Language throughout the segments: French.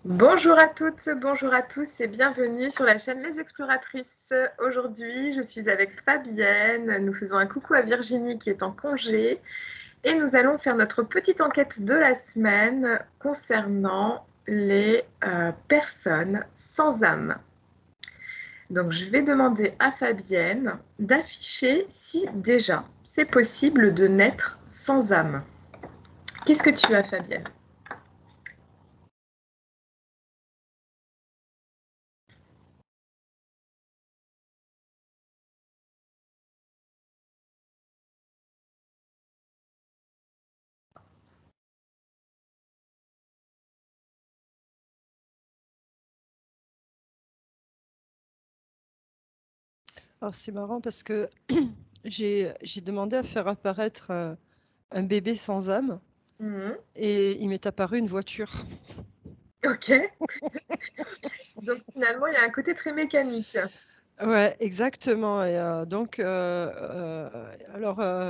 Bonjour à toutes, bonjour à tous et bienvenue sur la chaîne Les Exploratrices. Aujourd'hui, je suis avec Fabienne. Nous faisons un coucou à Virginie qui est en congé et nous allons faire notre petite enquête de la semaine concernant les personnes sans âme. Donc, je vais demander à Fabienne d'afficher si déjà c'est possible de naître sans âme. Qu'est-ce que tu as, Fabienne ? Alors c'est marrant parce que j'ai demandé à faire apparaître un bébé sans âme et il m'est apparu une voiture. Ok. Donc finalement, il y a un côté très mécanique. Ouais, exactement. Et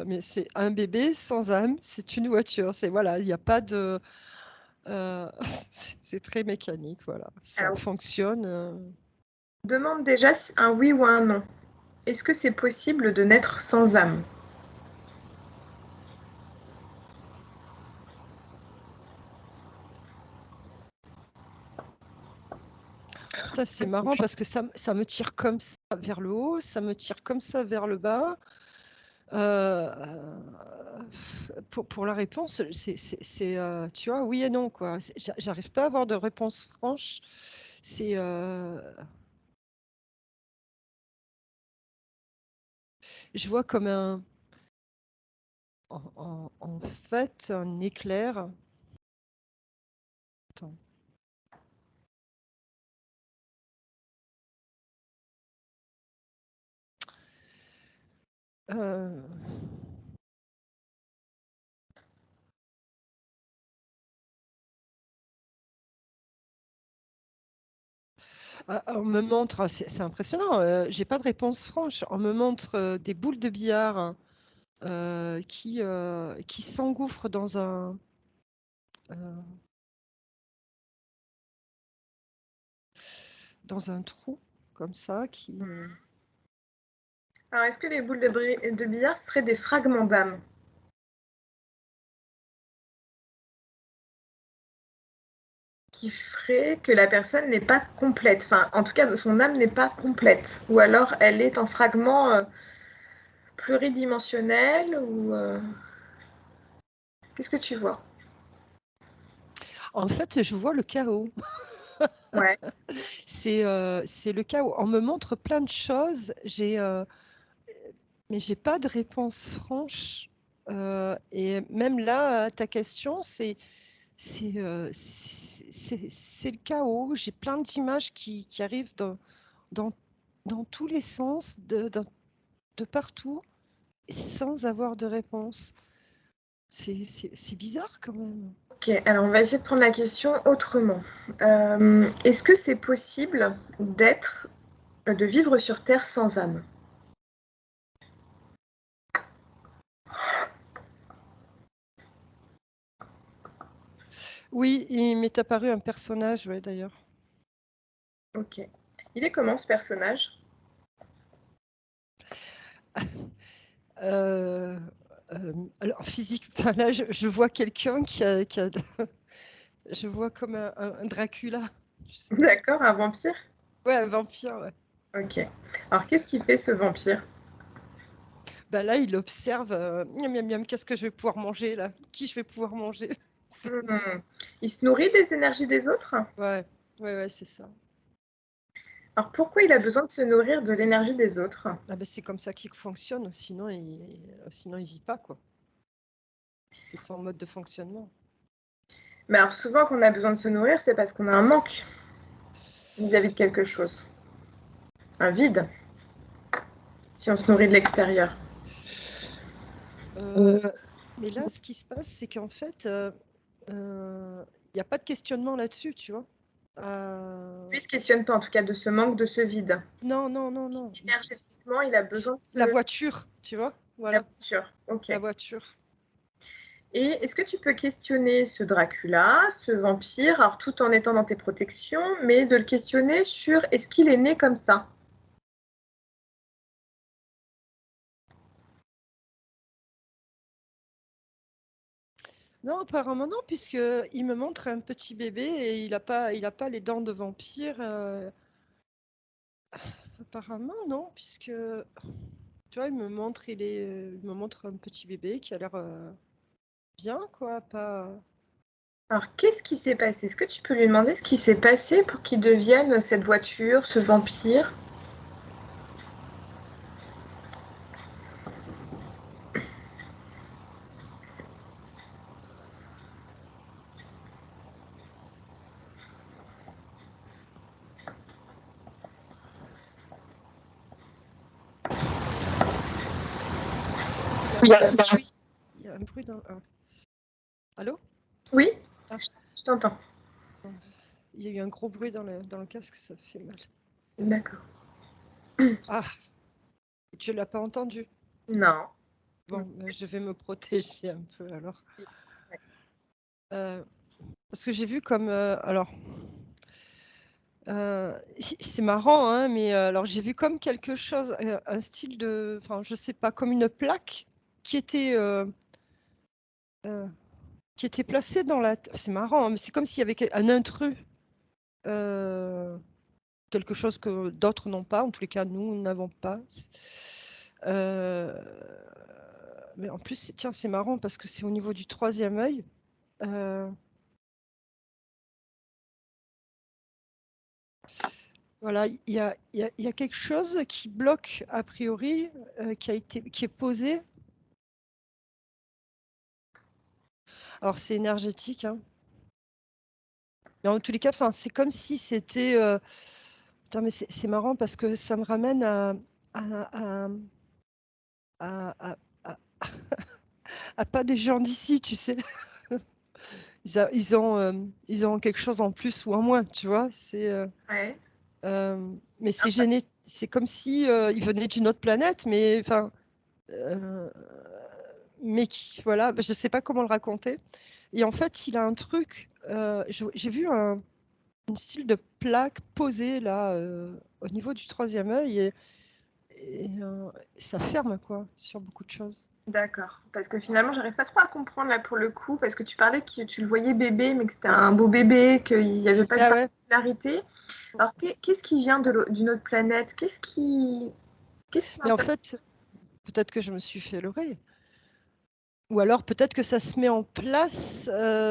mais c'est un bébé sans âme, c'est une voiture. C'est voilà, il n'y a pas de. C'est très mécanique, voilà. Ça Alors, fonctionne. demande déjà un oui ou un non. Est-ce que c'est possible de naître sans âme? Putain, c'est marrant parce que ça me tire comme ça vers le haut, ça me tire comme ça vers le bas. Pour la réponse, tu vois, oui et non, quoi. J'arrive pas à avoir de réponse franche. C'est, je vois comme en fait, un éclair. Attends. Euh, on me montre, c'est impressionnant, j'ai pas de réponse franche. On me montre des boules de billard qui s'engouffrent euh, dans un trou comme ça. Alors, est-ce que les boules de billard seraient des fragments d'âme? Qui ferait que la personne n'est pas complète. Enfin, en tout cas, son âme n'est pas complète. Ou alors, elle est en fragments pluridimensionnels ou... Qu'est-ce que tu vois? En fait, je vois le chaos. Ouais. C'est le chaos. On me montre plein de choses, mais j'ai pas de réponse franche. Et même là, ta question, c'est le chaos. J'ai plein d'images qui arrivent dans, dans tous les sens, de partout, sans avoir de réponse. C'est bizarre quand même. Ok, alors on va essayer de prendre la question autrement. Est-ce que c'est possible de vivre sur Terre sans âme? Oui, il m'est apparu un personnage, ouais, d'ailleurs. Ok. Il est comment ce personnage? Euh, alors, physique, enfin, là, je vois quelqu'un je vois comme un Dracula. Je sais pas. D'accord, un vampire? Ouais, un vampire, ouais. Ok. Alors qu'est-ce qu'il fait ce vampire? Bah là, il observe, miam, miam, miam, qu'est-ce que je vais pouvoir manger là? Qui je vais pouvoir manger? Il se nourrit des énergies des autres? Ouais, ouais, ouais, c'est ça. Alors pourquoi il a besoin de se nourrir de l'énergie des autres? Ah bah, c'est comme ça qu'il fonctionne, sinon il vit pas, quoi. C'est son mode de fonctionnement. Mais alors souvent quand on a besoin de se nourrir, c'est parce qu'on a un manque vis-à-vis de quelque chose. Un vide, si on se nourrit de l'extérieur. Euh, mais là, ce qui se passe, c'est qu'en fait, il n'y a pas de questionnement là-dessus, tu vois. Lui, il se questionne pas en tout cas de ce manque, de ce vide. Non, non, non, non. Énergétiquement, il a besoin La de voiture, tu vois, la voilà, voiture. Ok. la voiture. Et est-ce que tu peux questionner ce Dracula, ce vampire, alors tout en étant dans tes protections, mais de le questionner sur est-ce qu'il est né comme ça? Non, apparemment non, puisqu'il me montre un petit bébé et il a pas les dents de vampire. Apparemment non, puisque tu vois, il me montre un petit bébé qui a l'air bien, quoi, pas. Alors, qu'est-ce qui s'est passé? Est-ce que tu peux lui demander ce qui s'est passé pour qu'il devienne cette voiture, ce vampire? Il y a un bruit. Il y a un bruit dans. Allô? Oui, Ah, je t'entends. il y a eu un gros bruit dans le casque, ça fait mal. D'accord. Ah, tu l'as pas entendu? Non. Bon, je vais me protéger un peu alors. Parce que j'ai vu comme. Alors, c'est marrant, hein, mais alors j'ai vu comme quelque chose, un style de. Enfin, je sais pas, comme une plaque qui était. Qui était placée dans la. C'est marrant, hein, mais c'est comme s'il y avait un intrus. Quelque chose que d'autres n'ont pas, en tous les cas, nous n'avons pas. Mais en plus, tiens, c'est marrant parce que c'est au niveau du troisième œil. Voilà, il y a quelque chose qui bloque a priori, qui est posé. Alors c'est énergétique, hein. Mais en tous les cas, enfin, c'est comme si c'était. Putain, mais c'est marrant parce que ça me ramène à, à, à- à- à pas des gens d'ici, tu sais. Ils ont quelque chose en plus ou en moins, tu vois. Ouais. Mais c'est comme si ils venaient d'une autre planète, mais enfin, euh, mais qui, voilà, je sais pas comment le raconter. Et en fait, il a un truc. J'ai vu une style de plaque posée là au niveau du troisième œil et ça ferme quoi sur beaucoup de choses. D'accord. Parce que finalement, j'arrive pas trop à comprendre là pour le coup, parce que tu parlais que tu le voyais bébé, mais que c'était un beau bébé, qu'il n'y avait pas de Ah ouais. particularité. Alors, qu'est-ce qui vient d'une autre planète? Qu'est-ce qui Mais en fait, peut-être que je me suis fait l'oreille. Ou alors peut-être que ça se met en place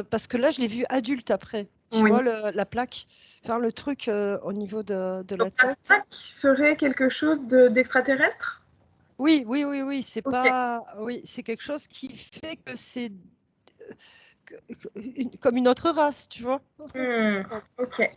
parce que là, je l'ai vu adulte après. Tu Oui. vois, la plaque, enfin le truc au niveau de Donc, la la tête. plaque serait quelque chose d'extraterrestre? Oui, oui, oui, oui, c'est Ok. pas, oui, c'est quelque chose qui fait que c'est comme une autre race, tu vois. Hmm, ok.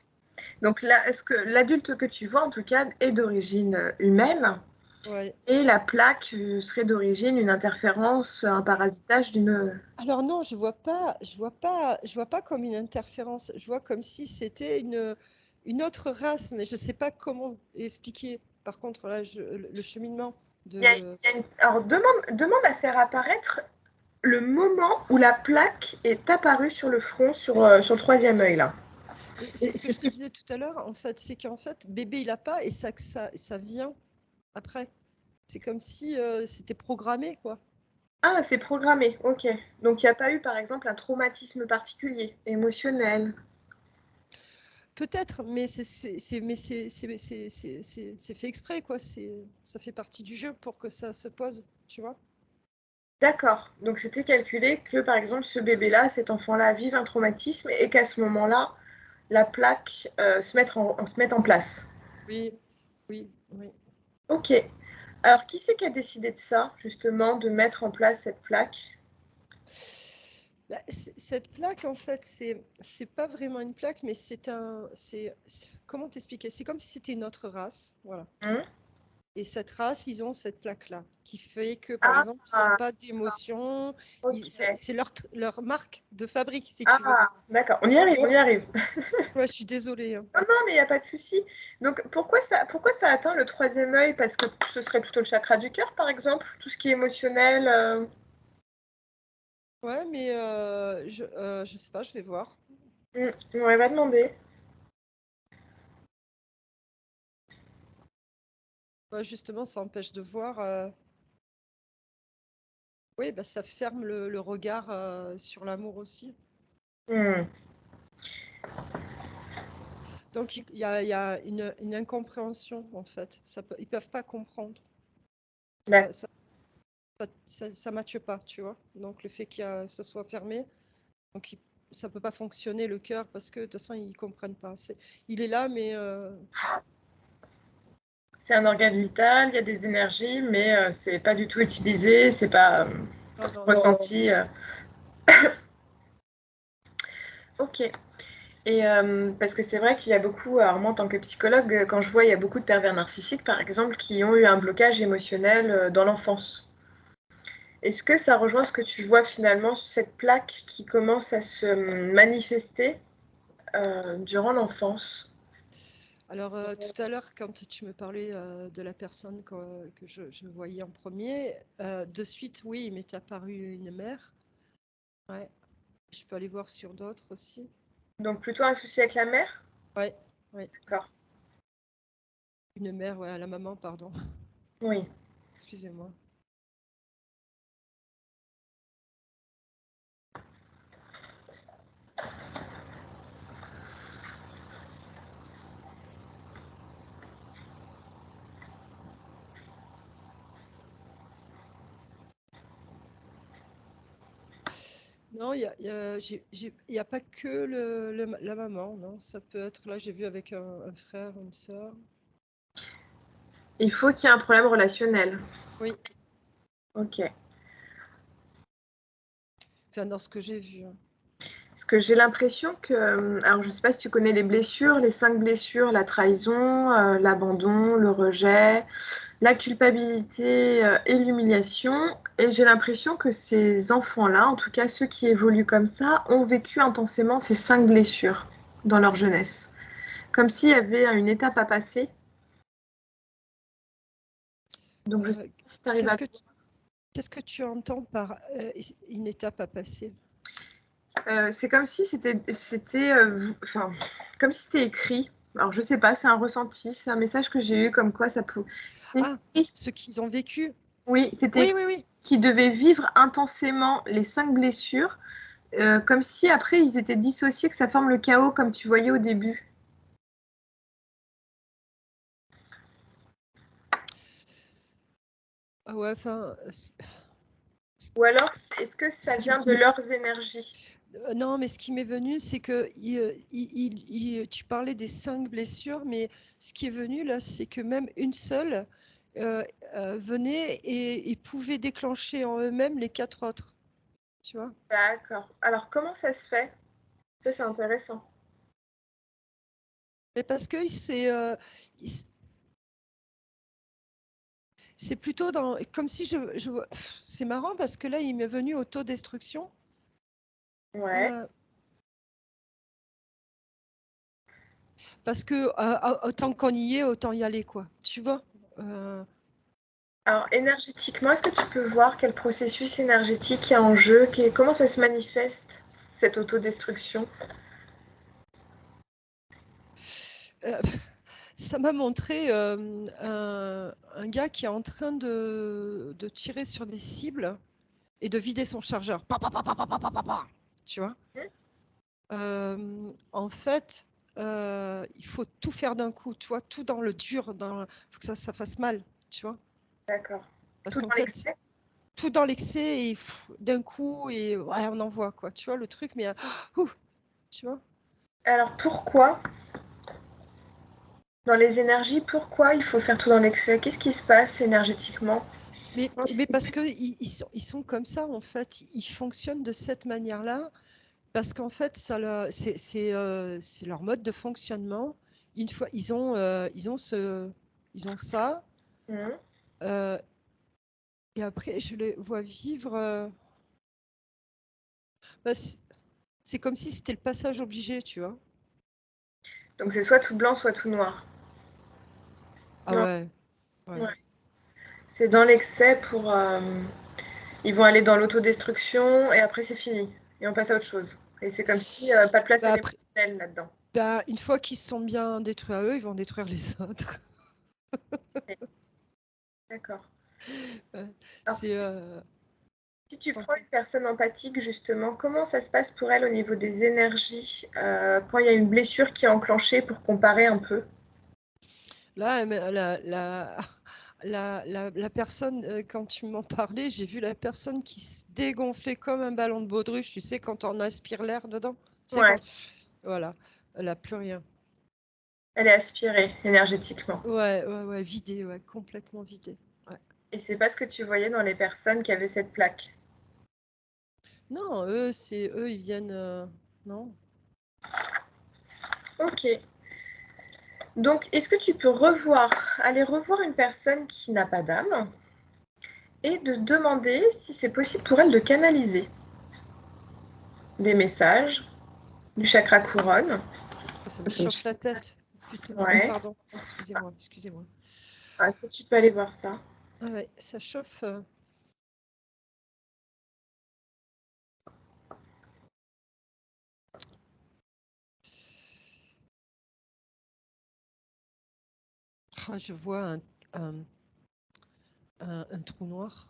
Donc là, est-ce que l'adulte que tu vois, en tout cas, est d'origine humaine Ouais. et la plaque serait d'origine une interférence, un parasitage d'une... Alors non, je vois pas comme une interférence. Je vois comme si c'était une autre race, mais je sais pas comment expliquer. Par contre, là, le cheminement de. Alors, demande à faire apparaître le moment où la plaque est apparue sur le front, sur le troisième œil, là. Et c'est ce que je te disais tout à l'heure, en fait, c'est qu'en fait, bébé, il a pas, et ça vient après. C'est comme si c'était programmé, quoi. Ah, c'est programmé, ok. Donc, il n'y a pas eu, par exemple, un traumatisme particulier, émotionnel. Peut-être, mais c'est fait exprès, quoi. Ça fait partie du jeu pour que ça se pose, tu vois. D'accord. Donc, c'était calculé que, par exemple, ce bébé-là, cet enfant-là, vive un traumatisme et qu'à ce moment-là, la plaque se mette en place. Oui, oui, oui. Ok. Alors, qui c'est qui a décidé de ça, justement, de mettre en place cette plaque? Bah, cette plaque, en fait, c'est pas vraiment une plaque, mais comment t'expliquer? C'est comme si c'était une autre race, voilà. Hmm. Et cette race, ils ont cette plaque-là, qui fait que, par Ah, exemple, ils n'ont pas d'émotion. ok. C'est leur marque de fabrique, si tu veux. Ah, d'accord. On y arrive, on y arrive. Ouais, je suis désolée, hein. Non, non, mais il n'y a pas de souci. Donc, pourquoi ça atteint le troisième œil? Parce que ce serait plutôt le chakra du cœur, par exemple, tout ce qui est émotionnel. Ouais, mais je sais pas, je vais voir. On va demander. Ouais, justement, ça empêche de voir. Oui, bah, ça ferme le regard sur l'amour aussi. Hmm. Donc, il y a une incompréhension, en fait. Ils peuvent pas comprendre. D'accord. Ça matche pas, tu vois. Donc, le fait ce soit fermé, donc ça peut pas fonctionner, le cœur, parce que de toute façon, ils comprennent pas. Il est là, mais C'est un organe vital, il y a des énergies, mais c'est pas du tout utilisé, c'est pas non, non, non. ressenti. Ok. Et parce que c'est vrai qu'il y a beaucoup, alors moi en tant que psychologue, quand je vois, il y a beaucoup de pervers narcissiques, par exemple, qui ont eu un blocage émotionnel dans l'enfance. Est-ce que ça rejoint ce que tu vois finalement sur cette plaque qui commence à se manifester durant l'enfance? Alors, tout à l'heure, quand tu me parlais de la personne que je voyais en premier, de suite, oui, il m'est apparu une mère. Ouais. Je peux aller voir sur d'autres aussi. Donc plutôt un souci avec la mère? Ouais, ouais. D'accord. Une mère, ouais, à la maman, pardon. Oui. Excusez-moi. Non, il y a pas que la maman, non. Ça peut être, là, j'ai vu avec un frère, une sœur. Il faut qu'il y ait un problème relationnel. Oui, Ok. enfin, dans ce que j'ai vu. Parce que j'ai l'impression que, alors je ne sais pas si tu connais les blessures, les 5 blessures, la trahison, l'abandon, le rejet, la culpabilité et l'humiliation. Et j'ai l'impression que ces enfants-là, en tout cas ceux qui évoluent comme ça, ont vécu intensément ces 5 blessures dans leur jeunesse. Comme s'il y avait une étape à passer. Donc je Euh, sais pas si tu arrives qu'est-ce à... que, qu'est-ce que tu entends par une étape à passer? C'est comme si enfin, comme si c'était écrit. Alors je sais pas, c'est un ressenti, c'est un message que j'ai eu comme quoi ça peut. C'était Ah, écrit. ce qu'ils ont vécu. Oui, c'était Oui, écrit oui, oui. qu'ils devaient vivre intensément les 5 blessures, comme si après ils étaient dissociés, que ça forme le chaos comme tu voyais au début. Ah ouais, enfin, Ou alors, est-ce que ce ça qui, vient de leurs énergies? non, mais ce qui m'est venu, c'est que tu parlais des 5 blessures, mais ce qui est venu là, c'est que même une seule euh, venait et pouvait déclencher en eux-mêmes les 4 autres. Tu vois? D'accord. Alors comment ça se fait? Ça, c'est intéressant. Mais parce que il- c'est plutôt comme si c'est marrant parce que là, il m'est venu autodestruction. Ouais. euh, Parce que autant qu'on y est, autant y aller, quoi. Tu vois? Euh, Alors, énergétiquement, est-ce que tu peux voir quel processus énergétique il y a en jeu? Comment ça se manifeste, cette autodestruction? euh, Ça m'a montré un gars qui est en train de tirer sur des cibles et de vider son chargeur. Pa, pa, pa, pa, pa, pa, pa, pa, pa. Tu vois? En fait, il faut tout faire d'un coup, tu vois, tout dans le dur, il faut que ça fasse mal, tu vois. D'accord. Parce Tout qu'en dans fait, l'excès? tout dans l'excès et d'un coup, et ouais, on envoie, quoi. Tu vois, le truc, mais ouh, tu vois. Alors, pourquoi, dans les énergies, pourquoi il faut faire tout dans l'excès? Qu'est-ce qui se passe énergétiquement? Mais parce qu'ils sont comme ça, en fait, ils fonctionnent de cette manière-là. Parce qu'en fait, c'est leur mode de fonctionnement. Une fois, ils ont ça, Mhm. euh, et après, je les vois vivre. Bah, c'est comme si c'était le passage obligé, tu vois. Donc, c'est soit tout blanc, soit tout noir. Ah Non, ouais, ouais. ouais. C'est dans l'excès pour... Ils vont aller dans l'autodestruction et après c'est fini. Et on passe à autre chose. Et c'est comme si pas de place à Après, l'émotionnel là-dedans. une fois qu'ils sont bien détruits à eux, ils vont détruire les autres. D'accord. Alors, C'est si tu prends une personne empathique, justement, comment ça se passe pour elle au niveau des énergies quand il y a une blessure qui est enclenchée pour comparer un peu? là, la personne, quand tu m'en parlais, j'ai vu la personne qui se dégonflait comme un ballon de baudruche, tu sais, quand on aspire l'air dedans. Tu sais, Ouais. voilà, elle n'a plus rien. Elle est aspirée énergétiquement. Ouais, vidée, ouais, complètement vidée. Ouais. Et c'est pas ce que tu voyais dans les personnes qui avaient cette plaque? Non, eux, ils viennent. Non. Ok. Donc, est-ce que tu peux aller revoir une personne qui n'a pas d'âme et de demander si c'est possible pour elle de canaliser des messages du chakra couronne? Ça me chauffe la tête. Putain, Ouais. pardon. Excusez-moi. Alors, est-ce que tu peux aller voir ça? Ah ouais, ça chauffe. Je vois un trou noir.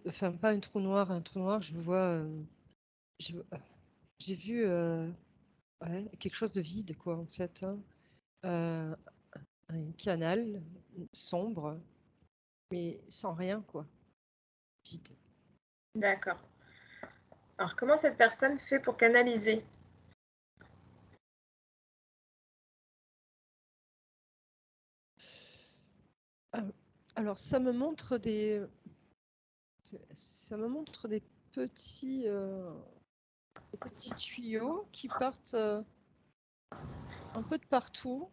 Enfin, pas un trou noir, je vois. J'ai vu ouais, quelque chose de vide, quoi, en fait. Hein. Un canal sombre, mais sans rien, quoi. Vide. D'accord. Alors, comment cette personne fait pour canaliser? Alors, ça me montre des petits, petits tuyaux qui partent un peu de partout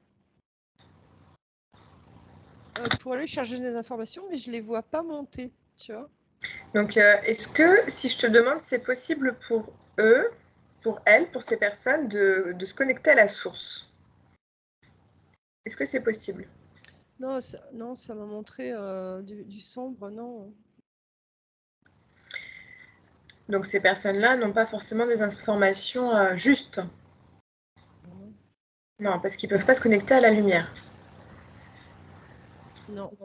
pour aller chercher des informations, mais je les vois pas monter, tu vois. Donc, est-ce que, si je te demande, c'est possible pour eux, pour elles, pour ces personnes, de se connecter à la source? Est-ce que c'est possible? Non, ça m'a montré du sombre, non. Donc, ces personnes-là n'ont pas forcément des informations justes. Non, parce qu'ils ne peuvent pas se connecter à la lumière. Non.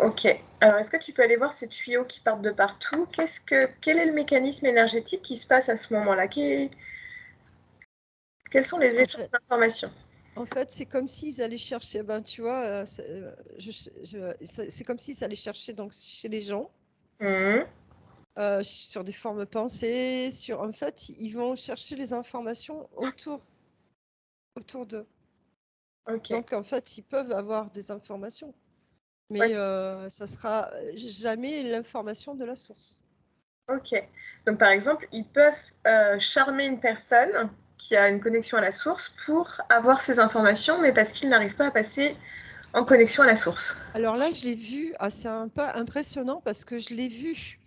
Ok. Alors, est-ce que tu peux aller voir ces tuyaux qui partent de partout? Quel est le mécanisme énergétique qui se passe à ce moment-là? Quels sont les échanges d'informations? En fait, c'est comme s'ils allaient chercher, tu vois, c'est comme s'ils allaient chercher donc, chez les gens, sur des formes pensées, en fait, ils vont chercher les informations autour d'eux. Ok. Donc, en fait, ils peuvent avoir des informations, mais ça sera jamais l'information de la source. Ok. Donc, par exemple, ils peuvent charmer une personne qui a une connexion à la source pour avoir ces informations, mais parce qu'ils n'arrivent pas à passer en connexion à la source. Alors là, je l'ai vu, c'est un peu impressionnant parce que je l'ai vu.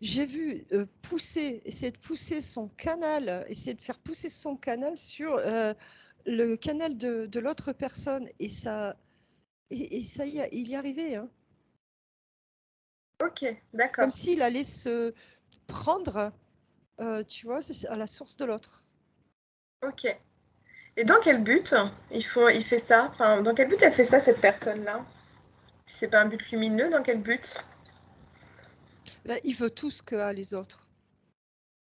J'ai vu essayer de pousser son canal, essayer de faire pousser son canal sur le canal de l'autre personne. Et ça il y arrivait. Hein. Ok, d'accord. Comme s'il allait se prendre, tu vois, à la source de l'autre. Ok. Et dans quel but il fait ça? Enfin, dans quel but elle fait ça, cette personne-là? C'est pas un but lumineux, dans quel but? Il veut tout ce qu'a les autres.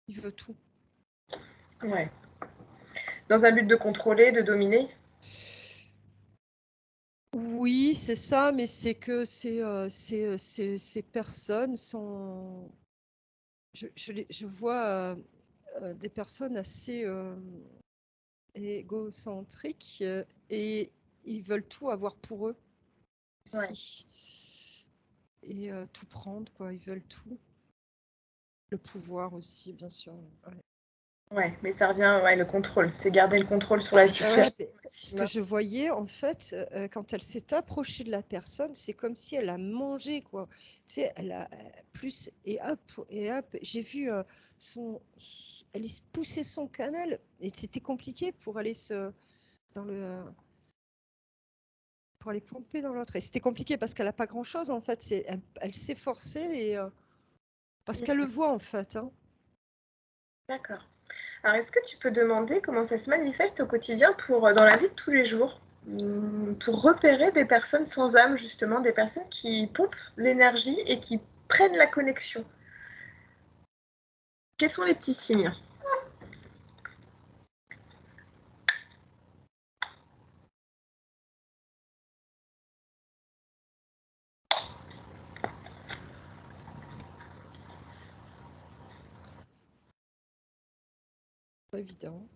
Il veut tout. Ouais. Dans un but de contrôler, de dominer? Oui, c'est ça, mais c'est que ces personnes sont... Je vois des personnes assez égocentriques et ils veulent tout avoir pour eux Ouais. aussi. Et tout prendre, quoi. Ils veulent tout. Le pouvoir aussi, bien sûr. Ouais. Ouais, mais ça revient, ouais, le contrôle. C'est garder le contrôle sur la situation. Ce que je voyais, en fait, quand elle s'est approchée de la personne, c'est comme si elle a mangé, quoi. Tu sais, elle a plus et hop. J'ai vu elle poussait son canal et c'était compliqué pour aller dans le pour aller pomper dans l'autre. Et c'était compliqué parce qu'elle n'a pas grand-chose, en fait. Elle s'est forcée et, parce qu'elle le voit, en fait. Hein. D'accord. Alors, est-ce que tu peux demander comment ça se manifeste au quotidien dans la vie de tous les jours, pour repérer des personnes sans âme, justement, des personnes qui pompent l'énergie et qui prennent la connexion? Quels sont les petits signes? Pas évident.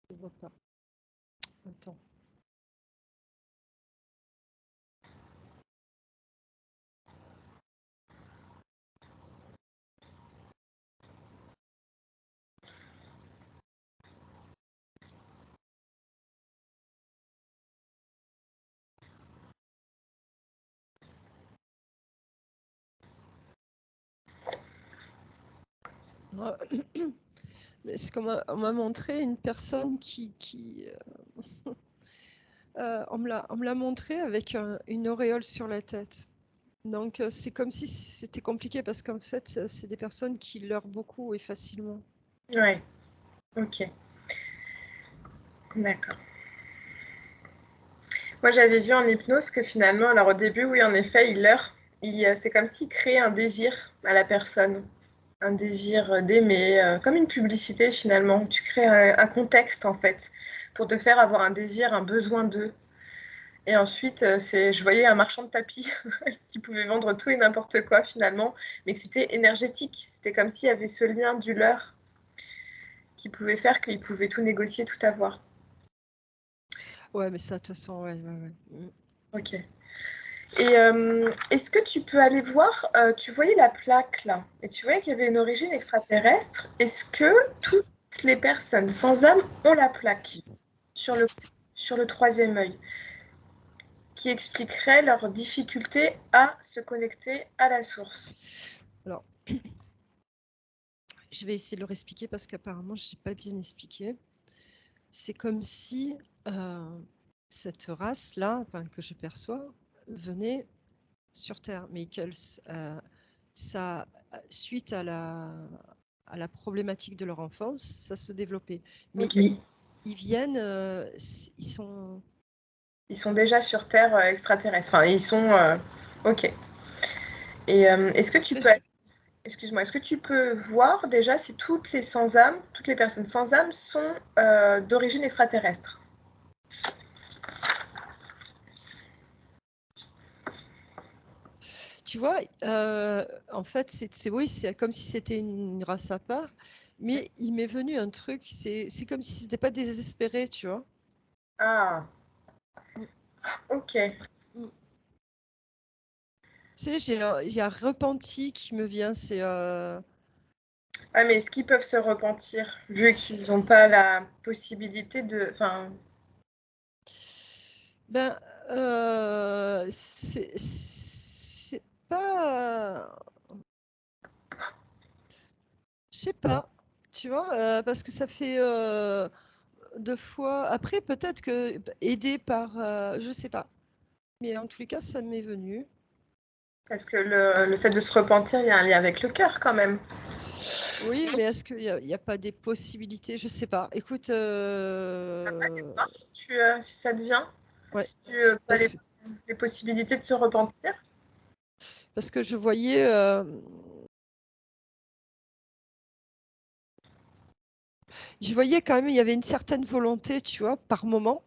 Je ne vois pas. Attends. C'est comme on m'a montré une personne on me l'a montré avec une auréole sur la tête. Donc c'est comme si c'était compliqué parce qu'en fait c'est des personnes qui leurrent beaucoup et facilement. Ouais, ok. D'accord. Moi, j'avais vu en hypnose que finalement, alors au début, oui, en effet, il leurre. C'est comme s'il crée un désir à la personne, un désir d'aimer, comme une publicité finalement. Tu crées un contexte en fait pour te faire avoir un désir, un besoin d'eux. Et ensuite, je voyais un marchand de tapis qui pouvait vendre tout et n'importe quoi finalement, mais que c'était énergétique. C'était comme s'il y avait ce lien du leurre qui pouvait faire qu'il pouvait tout négocier, tout avoir. Ouais, mais ça de toute façon, ouais. Ok. Et est-ce que tu peux aller voir, tu voyais la plaque là, et tu voyais qu'il y avait une origine extraterrestre. Est-ce que toutes les personnes sans âme ont la plaque sur le troisième œil, qui expliquerait leur difficulté à se connecter à la source? Alors, je vais essayer de le expliquer parce qu'apparemment je n'ai pas bien expliqué. C'est comme si cette race-là, enfin, que je perçois, venait sur Terre, mais suite à la problématique de leur enfance, ça se développait. Mais Ok. ils viennent, ils sont... Ils sont déjà sur Terre extraterrestre. Enfin, ils sont... ok. Et est-ce que tu peux... Excuse-moi, est-ce que tu peux voir déjà si toutes les sans âme, toutes les personnes sans âme sont d'origine extraterrestre? Tu vois, en fait, oui, c'est comme si c'était une race à part, mais il m'est venu un truc, c'est comme si c'était pas désespéré, tu vois. Ah, Mm. ok. Mm. Tu sais, j'ai un repenti qui me vient, c'est... Ah, mais est-ce qu'ils peuvent se repentir vu qu'ils n'ont pas la possibilité de... Enfin, Ben, c'est pas... Je sais pas, tu vois, parce que ça fait 2 fois... Après, peut-être que aidé par... je sais pas. Mais en tous les cas, ça m'est venu. parce que le fait de se repentir, il y a un lien avec le cœur quand même. Oui, mais est-ce qu'il y a pas des possibilités? Je sais pas. Écoute, Voir si ça te vient, ouais, si tu as parce, les possibilités de se repentir. parce que je voyais, quand même, il y avait une certaine volonté, tu vois, par moment.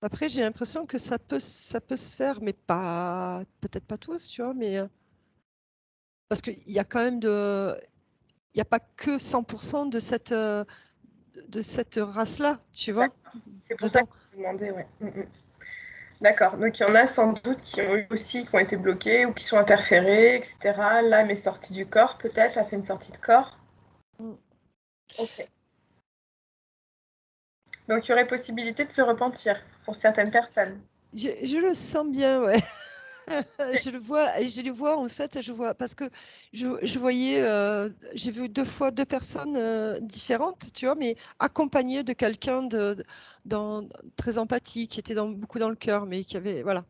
Après, j'ai l'impression que ça peut se faire, mais pas, peut-être pas tous, tu vois, mais parce qu'il y a quand même il n'y a pas que 100% de cette race-là, tu vois, C'est pour ça dedans. que je te demandais, ouais. D'accord. Donc il y en a sans doute qui ont eu aussi, qui ont été bloqués ou qui sont interférés, etc. L'âme est sortie du corps, peut-être, a fait une sortie de corps. Mm. Ok. Donc il y aurait possibilité de se repentir pour certaines personnes. Je le sens bien, ouais. Je le vois en fait, je vois parce que je voyais, j'ai vu 2 fois 2 personnes, différentes, tu vois? Mais accompagnées de quelqu'un dans très empathique, qui était beaucoup dans le cœur, mais qui avait voilà,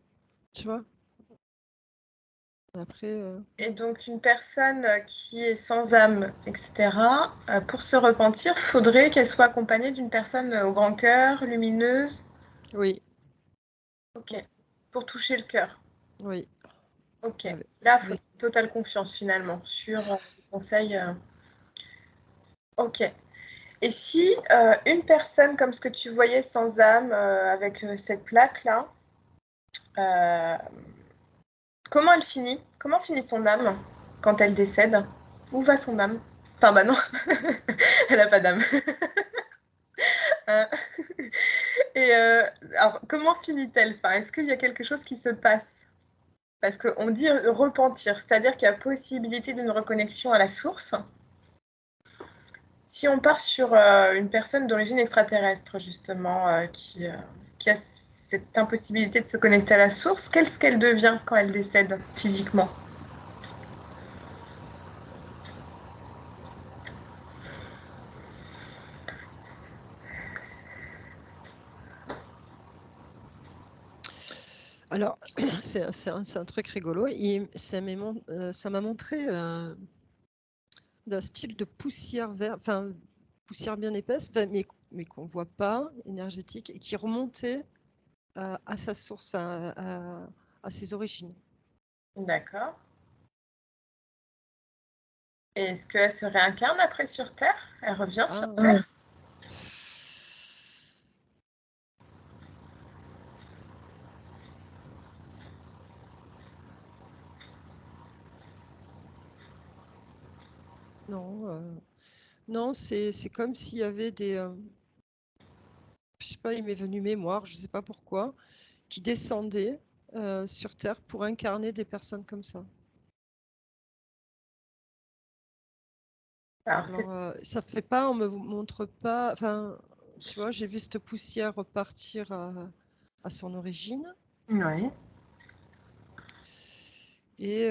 tu vois? Après, Et donc, une personne qui est sans âme, etc., pour se repentir, faudrait qu'elle soit accompagnée d'une personne au grand cœur, lumineuse, oui, ok, pour toucher le cœur. oui, Ok. avec Là, il faut avec totale confiance finalement sur les conseils. Ok. Et si une personne comme ce que tu voyais sans âme, avec cette plaque-là, euh, comment elle finit? Comment finit son âme quand elle décède? Où va son âme? Enfin, bah non, elle n'a pas d'âme. Euh, Et alors, comment finit-elle? Enfin, est-ce qu'il y a quelque chose qui se passe? Parce qu'on dit repentir, c'est-à-dire qu'il y a possibilité d'une reconnexion à la source. Si on part sur une personne d'origine extraterrestre, justement, qui a cette impossibilité de se connecter à la source, qu'est-ce qu'elle devient quand elle décède physiquement? alors c'est un truc rigolo et ça m'a montré, d'un style de poussière enfin, poussière bien épaisse, mais qu'on ne voit pas, énergétique, et qui remontait à sa source, enfin, à ses origines. D'accord. Et est-ce qu'elle se réincarne après sur Terre? Elle revient sur Ah, Terre? non, non, c'est comme s'il y avait je sais pas, il m'est venu mémoire, je sais pas pourquoi, qui descendaient sur Terre pour incarner des personnes comme ça. Alors, Alors, ça fait pas, on me montre pas, enfin, tu vois, j'ai vu cette poussière repartir à son origine. ouais. Et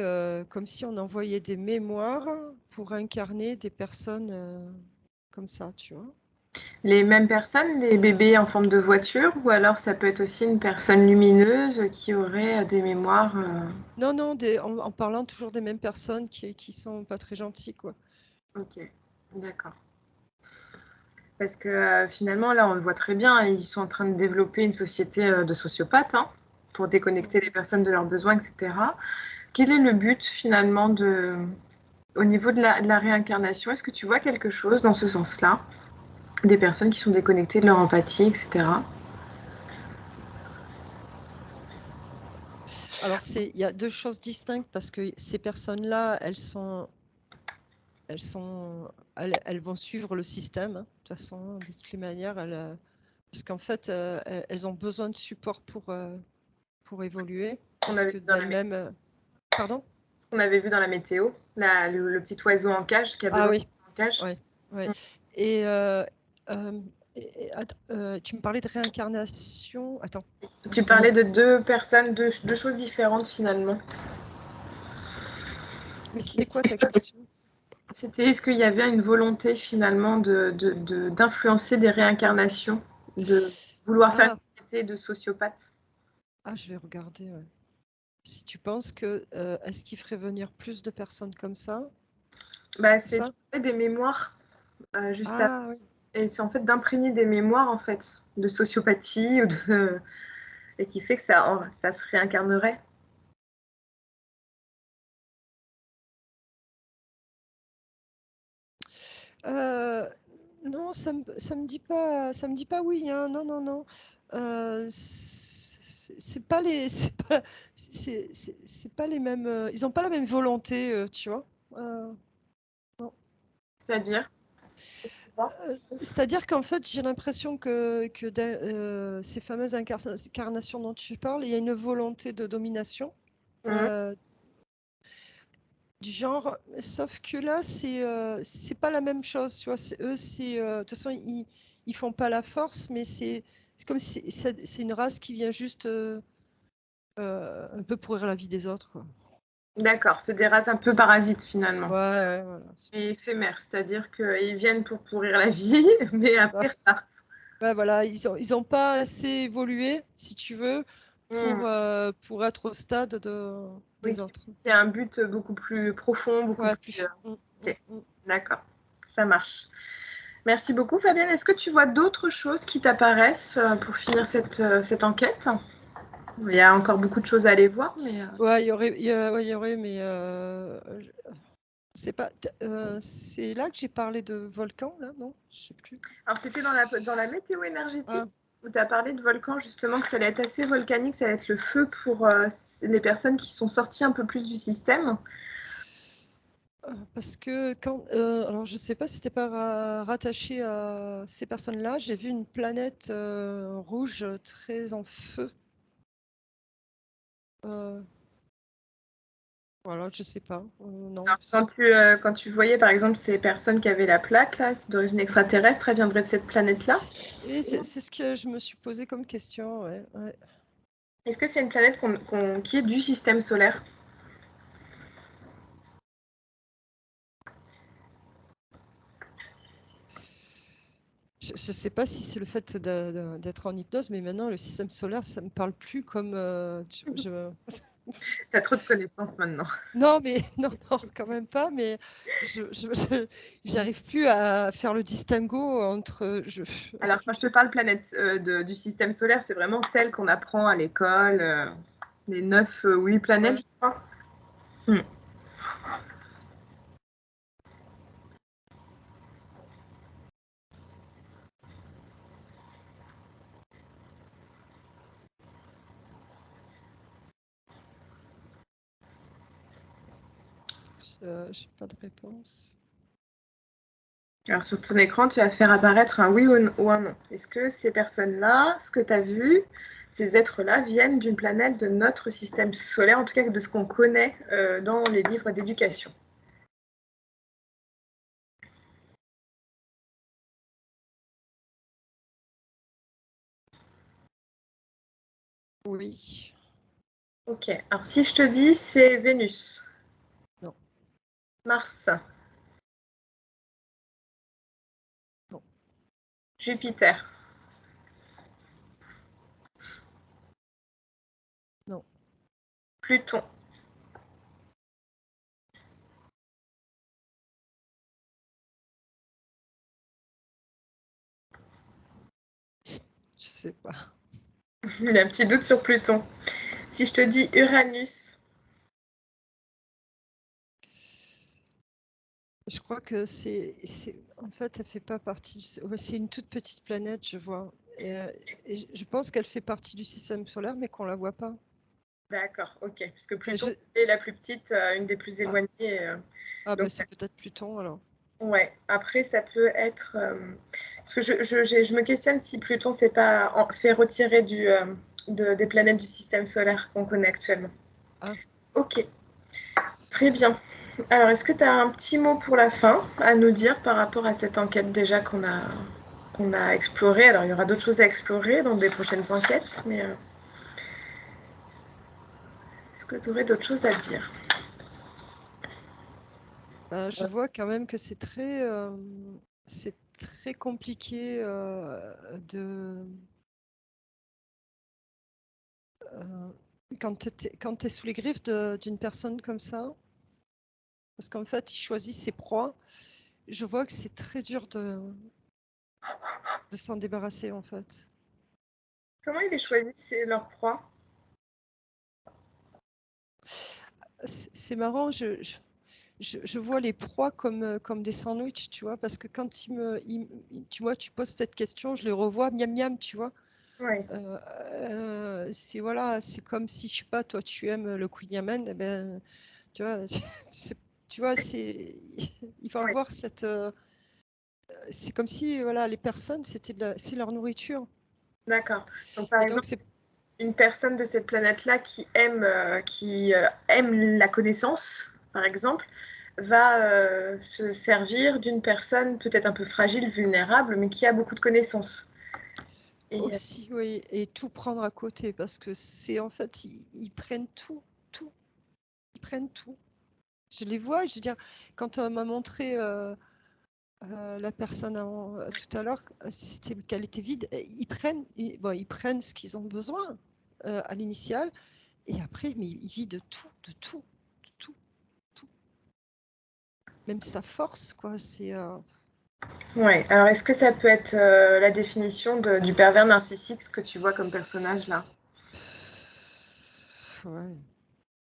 comme si on envoyait des mémoires pour incarner des personnes comme ça, tu vois. Les mêmes personnes, les bébés en forme de voiture, ou alors ça peut être aussi une personne lumineuse qui aurait des mémoires. Non, non, en parlant toujours des mêmes personnes qui sont pas très gentilles, quoi. Ok, d'accord. Parce que finalement, là, on le voit très bien, ils sont en train de développer une société de sociopathes, hein, pour déconnecter les personnes de leurs besoins, etc. Quel est le but finalement au niveau de la réincarnation? Est-ce que tu vois quelque chose dans ce sens-là? Des personnes qui sont déconnectées de leur empathie, etc. Alors, il y a deux choses distinctes parce que ces personnes-là, elles vont suivre le système, hein. De toute façon, de toutes les manières, parce qu'en fait, elles ont besoin de support pour évoluer, On parce avait que vu dans la, d'elles-mêmes. Pardon? ce qu'on avait vu dans la météo, le petit oiseau en cage qui a Ah besoin oui, d'être en cage. ouais, ouais. Mm. Et, tu me parlais de réincarnation. Attends, Tu parlais de deux personnes, deux choses différentes finalement. mais c'était quoi ta question? C'était est-ce qu'il y avait une volonté finalement d'influencer des réincarnations, de vouloir faire Ah, une société de sociopathes? je vais regarder. Ouais. Si tu penses que est-ce qu'il ferait venir plus de personnes comme ça? Bah, C'est c'est tu ça? sais, des mémoires juste à... Ah oui. Et c'est en fait d'imprégner des mémoires en fait de sociopathie et qui fait que ça se réincarnerait. Euh, non, ça me dit pas oui, hein. Non, non, non. C'est pas les, c'est pas les mêmes. Ils n'ont pas la même volonté, tu vois. Non. C'est-à-dire, C'est-à-dire qu'en fait, j'ai l'impression que ces fameuses incarnations dont tu parles, il y a une volonté de domination mhm. euh, du genre, sauf que là, c'est pas la même chose, tu vois. Eux, de toute façon, ils font pas la force, mais c'est comme si c'est une race qui vient juste un peu pourrir la vie des autres, quoi. D'accord, c'est des races un peu parasites finalement. Ouais, voilà, Et éphémères, c'est-à-dire qu'ils viennent pour pourrir la vie, mais c'est ça. après repartent. Ouais, voilà, ils ont pas assez évolué, si tu veux, pour être au stade Oui, des autres. c'est un but beaucoup plus profond, beaucoup Ouais, plus. Ok, mm. d'accord, ça marche. Merci beaucoup, Fabienne. Est-ce que tu vois d'autres choses qui t'apparaissent pour finir cette enquête? Il y a encore beaucoup de choses à aller voir, mais. Ouais, il y aurait, mais c'est pas. C'est là que j'ai parlé de volcan, là, non? Je sais plus. Alors, c'était dans la météo énergétique Ah. où tu as parlé de volcan, justement, que ça allait être assez volcanique, ça allait être le feu pour les personnes qui sont sorties un peu plus du système. Parce que quand. Alors, je sais pas si c'était pas rattaché à ces personnes-là, j'ai vu une planète rouge très en feu. Voilà, je sais pas. Non. Alors, quand tu voyais, par exemple, ces personnes qui avaient la plaque, là, c'est d'origine extraterrestre, elles viendraient de cette planète-là. Et c'est ce que je me suis posé comme question, ouais. Est-ce que c'est une planète qui est du système solaire? Je ne sais pas si c'est le fait d'être en hypnose, mais maintenant le système solaire, ça me parle plus comme. Tu as trop de connaissances maintenant. Non, mais non, quand même pas. Mais j'arrive plus à faire le distinguo entre. Alors, quand je te parle planète du système solaire, c'est vraiment celle qu'on apprend à l'école, les 9 ou 8 planètes, Ouais. je crois. Hmm. J'ai pas de réponse. Alors, sur ton écran, tu vas faire apparaître un oui ou un non. Est-ce que ces personnes-là, ce que tu as vu, ces êtres-là, viennent d'une planète de notre système solaire, en tout cas de ce qu'on connaît dans les livres d'éducation? Oui. Ok. Alors, si je te dis, c'est Vénus. Non. Mars. Non. Jupiter. Non. Pluton. Je sais pas. Il y a un petit doute sur Pluton. Si je te dis Uranus. Je crois que en fait, elle fait pas partie. C'est une toute petite planète, je vois. Et je pense qu'elle fait partie du système solaire, mais qu'on la voit pas. D'accord, ok. Puisque Enfin, Pluton est la plus petite, une des plus éloignées. bah, Donc, c'est peut-être Pluton alors. ouais. Après, ça peut être. Parce que je me questionne si Pluton s'est pas fait retirer des planètes du système solaire qu'on connaît actuellement. Ah. Ok, très bien. Alors, est-ce que tu as un petit mot pour la fin à nous dire par rapport à cette enquête déjà qu'on a explorée? Alors, il y aura d'autres choses à explorer dans des prochaines enquêtes, mais est-ce que tu aurais d'autres choses à dire? Bah, je vois quand même que c'est très compliqué euh, quand tu es sous les griffes d'une personne comme ça, parce qu'en fait, il choisit ses proies. Je vois que c'est très dur de s'en débarrasser, en fait. Comment ils choisissent leur proie? C'est marrant, je vois les proies comme des sandwichs, tu vois, parce que quand tu vois, tu poses cette question, je les revois, miam miam, tu vois. Oui. Voilà, c'est comme si, je sais pas, toi, tu aimes le Queen Yaman, eh ben, tu vois, tu vois, il va Oui. avoir c'est comme si, voilà, les personnes, c'est leur nourriture. D'accord. Donc, par Et donc, exemple, une personne de cette planète-là qui aime la connaissance, par exemple, va se servir d'une personne peut-être un peu fragile, vulnérable, mais qui a beaucoup de connaissances. Et, Aussi, oui, et tout prendre à côté, parce que c'est en fait, ils prennent tout, tout, ils prennent tout. Je les vois, je veux dire, quand on m'a montré la personne tout à l'heure, c'était qu'elle était vide, bon, ils prennent ce qu'ils ont besoin à l'initial, et après, mais ils vident tout, de tout, de tout, tout. Même sa force, quoi, c'est... ouais. Alors, est-ce que ça peut être la définition du pervers narcissique, ce que tu vois comme personnage là? Ouais.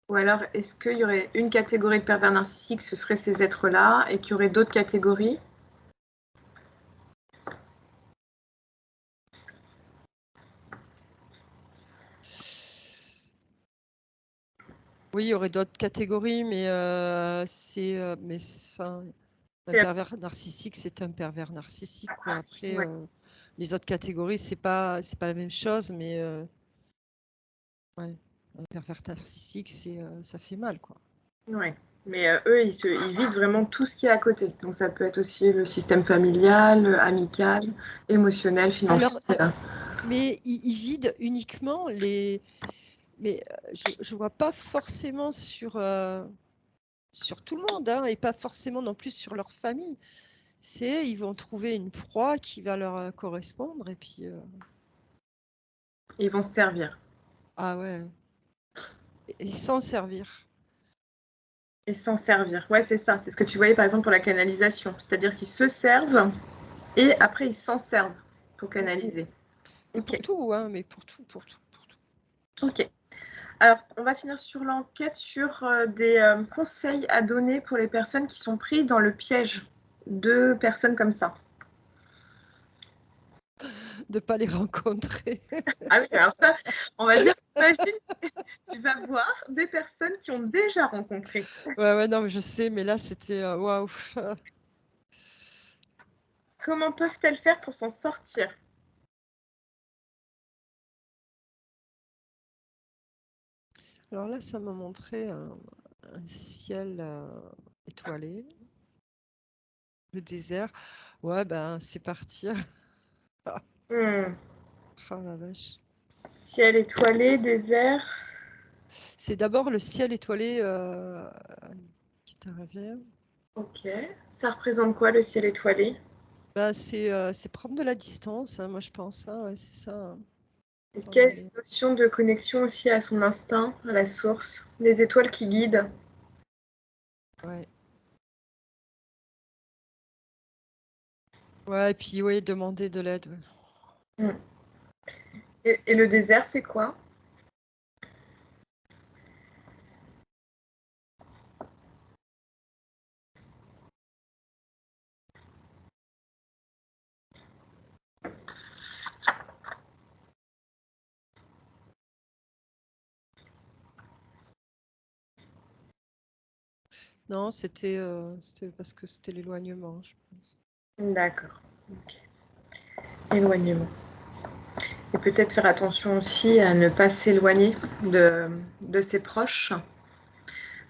Ou alors, est-ce qu'il y aurait une catégorie de pervers narcissiques, ce seraient ces êtres-là, et qu'il y aurait d'autres catégories? Oui, il y aurait d'autres catégories, mais enfin, un pervers narcissique, c'est un pervers narcissique, quoi. Après, Ouais. les autres catégories, c'est pas la même chose, mais ouais, un pervers narcissique, ça fait mal, quoi. Ouais. Mais eux, ils vivent vraiment tout ce qui est à côté. Donc, ça peut être aussi le système familial, amical, émotionnel, Alors, financier. mais ils vident uniquement les. Mais je vois pas forcément sur tout le monde, hein, et pas forcément non plus sur leur famille. Ils vont trouver une proie qui va leur correspondre, et puis. Ils vont se servir. Ah ouais. Et s'en servir. Et s'en servir. Ouais, c'est ça. C'est ce que tu voyais par exemple pour la canalisation. C'est-à-dire qu'ils se servent et après ils s'en servent pour canaliser. Et pour Ok. tout, hein, mais pour tout, pour tout, pour tout. Ok. Alors, on va finir sur l'enquête sur des conseils à donner pour les personnes qui sont prises dans le piège de personnes comme ça. De pas les rencontrer. Ah oui, alors ça, on va dire, imagine, tu vas voir des personnes qui ont déjà rencontré. Ouais, ouais, non, mais je sais, mais là, c'était waouh. Comment peuvent-elles faire pour s'en sortir? Alors là, ça m'a montré un ciel étoilé, le désert. Ouais, ben, c'est partir. Hmm. Oh la vache. Ciel étoilé, désert. C'est d'abord le ciel étoilé qui est arrivé. Ok. Ça représente quoi le ciel étoilé? Ben, c'est prendre de la distance, hein, moi je pense. Hein, ouais, c'est ça. Hein. Est-ce qu'il S'en y a une aller. notion de connexion aussi à son instinct, à la source, des étoiles qui guident? Ouais. Ouais, et puis ouais, demander de l'aide. Ouais. Hmm. Et le désert, c'est quoi? Non, c'était parce que c'était l'éloignement, je pense. D'accord. Ok. Éloignement. Et peut-être faire attention aussi à ne pas s'éloigner de ses proches,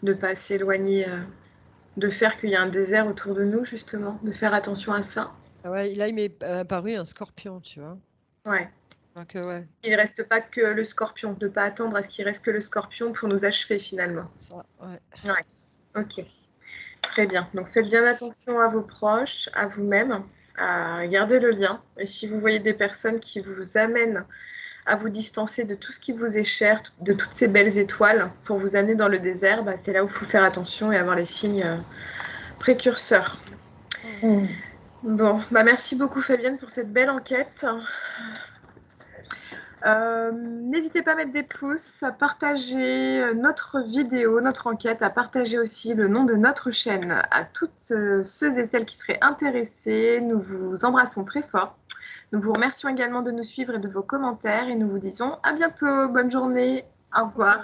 de ne pas s'éloigner, de faire qu'il y a un désert autour de nous, justement, de faire attention à ça. Ah ouais, là, il m'est apparu un scorpion, tu vois. Ouais. Donc, ouais, Il ne reste pas que le scorpion, de ne pas attendre à ce qu'il reste que le scorpion pour nous achever finalement. ça, ouais. Ouais. Ok. Très bien. Donc faites bien attention à vos proches, à vous-même, à garder le lien. Et si vous voyez des personnes qui vous amènent à vous distancer de tout ce qui vous est cher, de toutes ces belles étoiles, pour vous amener dans le désert, bah, c'est là où il faut faire attention et avoir les signes précurseurs. Mm. Bon, bah merci beaucoup Fabienne pour cette belle enquête. N'hésitez pas à mettre des pouces, à partager notre vidéo, notre enquête, à partager aussi le nom de notre chaîne à toutes ceux et celles qui seraient intéressés. Nous vous embrassons très fort. Nous vous remercions également de nous suivre et de vos commentaires et nous vous disons à bientôt. Bonne journée. Au revoir.